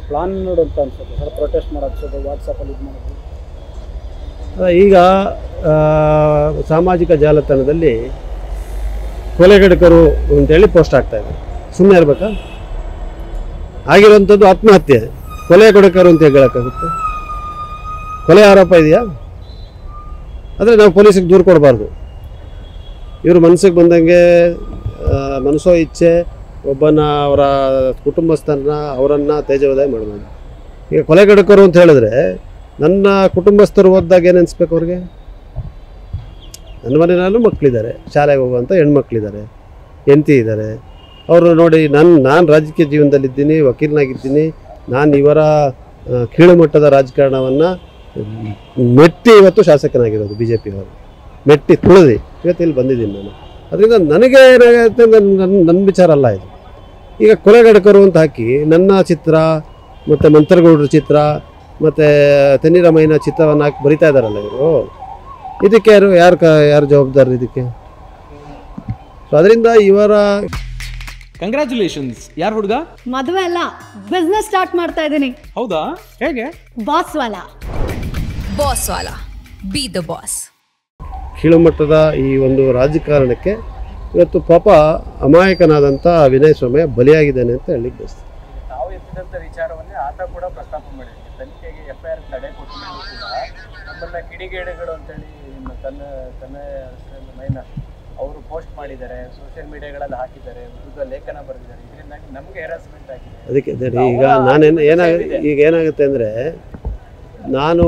Plan ನೋಡುವಂತ ಅನ್ಸುತ್ತೆ sir, protest ಮಾಡೋದು ವಾಟ್ಸಪ್ಪಲ್ಲಿ ಇದು ಮಾಡೋದು. ಈಗ ಸಾಮಾಜಿಕ ಜಾಲತಾಣದಲ್ಲಿ ಕೊಲೆಗಡಕರು ಅಂತೇಳಿ ಪೋಸ್ಟ್ ಆಗ್ತಾ ಇದೆ. ಸುಮ್ಮನೆ ಇರಬೇಕಾ? ಆಗಿರುವಂಥದ್ದು ಆತ್ಮಹತ್ಯೆ, ಕೊಲೆಗಡಕರು ಅಂತ ಹೇಳೋಕ್ಕಾಗುತ್ತೆ? ಕೊಲೆ ಆರೋಪ ಇದೆಯಾ? ಆದರೆ ನಾವು ಪೊಲೀಸಿಗೆ ದೂರು ಕೊಡಬಾರ್ದು. ಇವರು ಮನಸ್ಸಿಗೆ ಬಂದಂಗೆ ಮನಸ್ಸೋ ಇಚ್ಛೆ ಒಬ್ಬನ ಅವರ ಕುಟುಂಬಸ್ಥರನ್ನ ಅವರನ್ನು ತೇಜೋವಧೆ ಮಾಡ್ಬೋದು. ಈಗ ಕೊಲೆಗಡಕರು ಅಂತ ಹೇಳಿದ್ರೆ ನನ್ನ ಕುಟುಂಬಸ್ಥರು ಓದಿದಾಗ ಏನು ಅನಿಸ್ಬೇಕು ಅವ್ರಿಗೆ? ನನ್ನ ಮನೆಯಲ್ಲೂ ಮಕ್ಕಳಿದ್ದಾರೆ, ಶಾಲೆಗೆ ಹೋಗುವಂಥ ಹೆಣ್ಮಕ್ಳಿದ್ದಾರೆ, ಹೆಂಡತಿ ಇದ್ದಾರೆ. ಅವರು ನೋಡಿ ನಾನು ರಾಜಕೀಯ ಜೀವನದಲ್ಲಿದ್ದೀನಿ, ವಕೀಲನಾಗಿದ್ದೀನಿ. ನಾನು ಇವರ ಕೀಳುಮಟ್ಟದ ರಾಜಕಾರಣವನ್ನು ಮೆಟ್ಟಿ ಇವತ್ತು ಶಾಸಕನಾಗಿರೋದು. ಬಿ ಜೆ ಪಿಯವರು ಮೆಟ್ಟಿ ತುಳಿದು ಇವತ್ತು ಇಲ್ಲಿ ಬಂದಿದ್ದೀನಿ ನಾನು. ಅದರಿಂದ ನನಗೆ ಏನಾಗುತ್ತೆ, ನನ್ನ ವಿಚಾರ ಅಲ್ಲ ಇದು. ಈಗ ಕೊಲೆಗಡಕರು ಅಂತ ಹಾಕಿ ನನ್ನ ಚಿತ್ರ ಮತ್ತು ಮಂತ್ರಗೌಡರ ಚಿತ್ರ ಮತ್ತು ತೆನ್ನಿರಾಮಯ್ಯನ ಚಿತ್ರವನ್ನು ಹಾಕಿ ಬರಿತಾ ಇದ್ದಾರಲ್ಲ ಇವರು. ಇದಕ್ಕೆ ಯಾರು ಜವಾಬ್ದಾರ ಇದಕ್ಕೆ? ಸೊ ಅದರಿಂದ ಇವರ ಕಂಗ್ರ್ಯಾಚುಲೇಷನ್ಸ್. ಯಾರು ಹುಡುಗ? ಮದುವೆ ಅಲ್ಲ, ಬಿಸ್ನೆಸ್ ಸ್ಟಾರ್ಟ್ ಮಾಡ್ತಾ ಇದ್ದೀನಿ. ಹೌದಾ? ಹೇಗೆ? ಬಾಸ್ ವಾಲಾ. ಬಾಸ್ ವಾಲಾ, ಬಿ ದ ಬಾಸ್. ಕೀಳುಮಟ್ಟದ ಈ ಒಂದು ರಾಜಕಾರಣಕ್ಕೆ ಇವತ್ತು ಪಾಪ ಅಮಾಯಕನಾದಂಥ ವಿನಯ್ ಸೋಮಯ್ಯ ಬಲಿಯಾಗಿದ್ದಾನೆ ಅಂತ ಹೇಳಿಕ್ಕೆ ಬಯಸ್ತೀನಿ. ನಾವು ಎತ್ತಿದಂಥ ವಿಚಾರವನ್ನೇ ಆತ ಕೂಡ ಪ್ರಸ್ತಾಪ ಮಾಡಿದ್ವಿ. ತನಿಖೆಗೆ FIR ತಡೆ ಕೊಟ್ಟು ಕೂಡ ನಮ್ಮನ್ನ ಕಿಡಿಗೇಡಿಗಳು ಅಂತೇಳಿ ತನ್ನ ಮೈನ ಅವರು ಪೋಸ್ಟ್ ಮಾಡಿದ್ದಾರೆ, ಸೋಷಿಯಲ್ ಮೀಡಿಯಾಗಳಲ್ಲಿ ಹಾಕಿದ್ದಾರೆ, ವಿರುದ್ಧ ಲೇಖನ ಬರೆದಿದ್ದಾರೆ. ಇದರಿಂದಾಗಿ ನಮಗೆ ಹೆರಾಸ್ಮೆಂಟ್ ಆಗಿದೆ. ಅದಕ್ಕೆ ಈಗ ಏನಾಗುತ್ತೆ ಅಂದರೆ, ನಾನು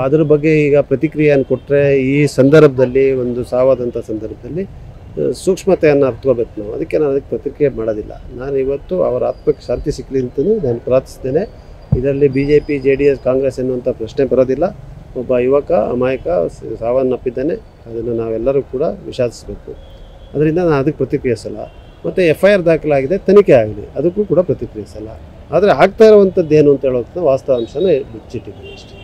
ಅದ್ರ ಬಗ್ಗೆ ಈಗ ಪ್ರತಿಕ್ರಿಯೆಯನ್ನು ಕೊಟ್ಟರೆ ಈ ಸಂದರ್ಭದಲ್ಲಿ ಒಂದು ಸಾವಾದಂಥ ಸಂದರ್ಭದಲ್ಲಿ ಸೂಕ್ಷ್ಮತೆಯನ್ನು ಅರ್ಥಕೋಬೇಕು ನಾವು. ನಾನು ಅದಕ್ಕೆ ಪ್ರತಿಕ್ರಿಯೆ ಮಾಡೋದಿಲ್ಲ. ನಾನು ಇವತ್ತು ಅವರ ಆತ್ಮಕ್ಕೆ ಶಾಂತಿ ಸಿಕ್ಕಲಿ ಅಂತಲೂ ನಾನು ಪ್ರಾರ್ಥಿಸ್ತೇನೆ. ಇದರಲ್ಲಿ BJP JDS ಕಾಂಗ್ರೆಸ್ ಎನ್ನುವಂಥ ಪ್ರಶ್ನೆ ಬರೋದಿಲ್ಲ. ಒಬ್ಬ ಯುವಕ ಅಮಾಯಕ ಸಾವನ್ನಪ್ಪಿದ್ದಾನೆ, ಅದನ್ನು ನಾವೆಲ್ಲರೂ ಕೂಡ ವಿಷಾದಿಸಬೇಕು. ಅದರಿಂದ ನಾನು ಅದಕ್ಕೆ ಪ್ರತಿಕ್ರಿಯಿಸಲ್ಲ. ಮತ್ತು FIR ದಾಖಲಾಗಿದೆ, ತನಿಖೆ ಆಗಲಿ, ಅದಕ್ಕೂ ಕೂಡ ಪ್ರತಿಕ್ರಿಯಿಸಲ್ಲ. ಆದರೆ ಆಗ್ತಾ ಇರುವಂಥದ್ದು ಏನು ಅಂತ ಹೇಳೋದನ್ನ ವಾಸ್ತವಾಂಶನೇ ಮುಚ್ಚಿಟ್ಟಿದ್ದೀನಿ ಅಷ್ಟೇ.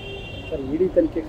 ಸರ್, ಇಡೀ ತನಿಖೆ